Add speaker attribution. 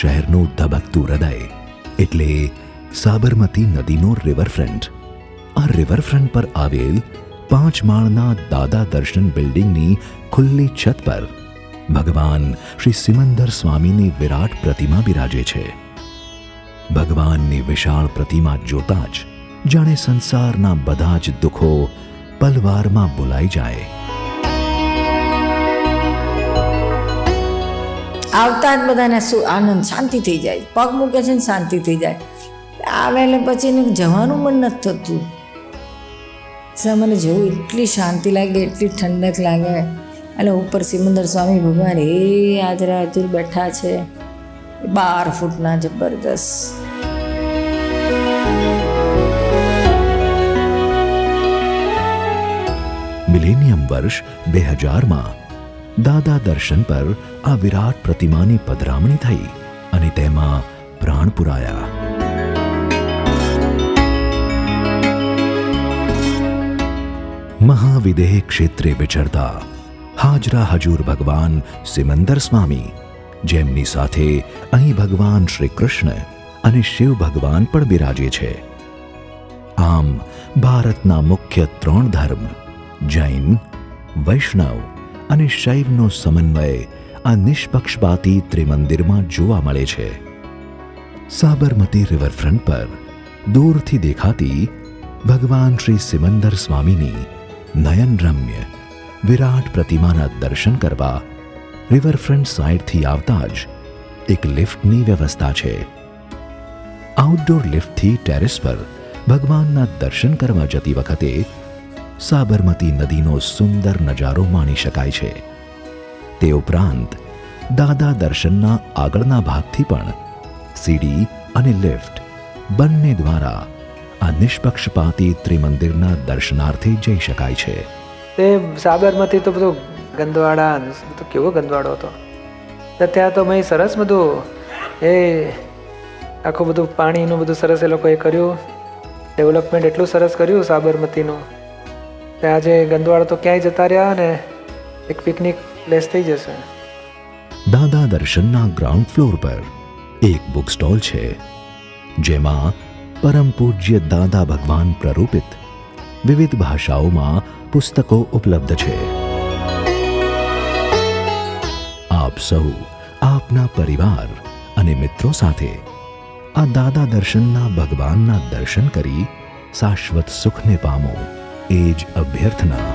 Speaker 1: શહેરનું ધબકતું હૃદય એટલે સાબરમતી નદીનો રિવરફ્રન્ટ. આ રિવરફ્રન્ટ પર આવેલ 5 માળના દાદા દર્શન બિલ્ડિંગની ખુલ્લી છત પર ભગવાન શ્રી સિમંદર સ્વામીની વિરાટ પ્રતિમા બિરાજે છે. ભગવાનની વિશાળ પ્રતિમા જોતા જ જાણે સંસારના બધા જ દુઃખો પલવારમાં ભૂલાઈ જાય.
Speaker 2: આવતા જ બધાને શું આનંદ, શાંતિ થઈ જાય. પગ મૂકે છે ને શાંતિ થઈ જાય. આવે એટલે પછી એને જવાનું મન નથી થતું. મને જેવું એટલી શાંતિ લાગે, એટલી ઠંડક લાગે. એટલે ઉપર સિમંદર સ્વામી ભગવાન હાજરા હાજર બેઠા છે, 12 ફૂટના જબરદસ્ત.
Speaker 1: મિલેનિયમ વર્ષ 2000માં દાદા દર્શન પર આ વિરાટ પ્રતિમાની પધરામણી થઈ અને તેમાં પ્રાણ પુરાયા. મહાવિદેહ ક્ષેત્રે વિચરતા હાજરા હજૂર ભગવાન સિમંદર સ્વામી, જેમની સાથે અહીં ભગવાન શ્રી કૃષ્ણ અને શિવ ભગવાન પણ બિરાજે છે. આમ ભારતના મુખ્ય 3 ધર્મ જૈન, વૈષ્ણવ અને શૈવનો સમન્વય આ નિષ્પક્ષપાતી ત્રિમંદિરમાં જોવા મળે છે. સાબરમતી રિવરફ્રન્ટ પર દૂરથી દેખાતી ભગવાન શ્રી સિમંદર સ્વામીની નયનરમ્ય વિરાટ પ્રતિમાના દર્શન કરવા રિવરફ્રન્ટ સાઇડથી આવતા જ એક લિફ્ટની વ્યવસ્થા છે. આઉટડોર લિફ્ટથી ટેરેસ પર ભગવાનના દર્શન કરવા જતી વખતે સાબરમતી નદીનો સુંદર નજારો માણી શકાય છે. તે ઉપરાંત દાદા દર્શનના આગળના ભાગથી પણ સીડી અને લિફ્ટ બંને દ્વારા આ નિષ્પક્ષપાતી ત્રિમંદિરના દર્શનાર્થે જઈ શકાય છે.
Speaker 3: તે સાબરમતી તો બધું ગંદવાડા, બધું કેવો ગંદવાડો હતો. ત્યાં તો મેં સરસ બધું આખું બધું પાણીનું બધું સરસ એ લોકોએ કર્યું. ડેવલપમેન્ટ એટલું સરસ કર્યું સાબરમતીનું. આજે ગંદવાડા તો ક્યાંય જતા રહ્યા ને એક પિકનિક પ્લેસ થઈ જશે.
Speaker 1: દાદા દર્શનના ગ્રાઉન્ડ ફ્લોર પર એક બુક સ્ટોલ છે, જેમાં પરમ પૂજ્ય દાદા ભગવાન પ્રરૂપિત વિવિધ ભાષાઓમાં પુસ્તકો ઉપલબ્ધ છે. આપ સૌ આપના પરિવાર અને મિત્રો સાથે આ દાદા દર્શનના ભગવાનના દર્શન કરી શાશ્વત સુખને પામો, એ જ અભ્યર્થના.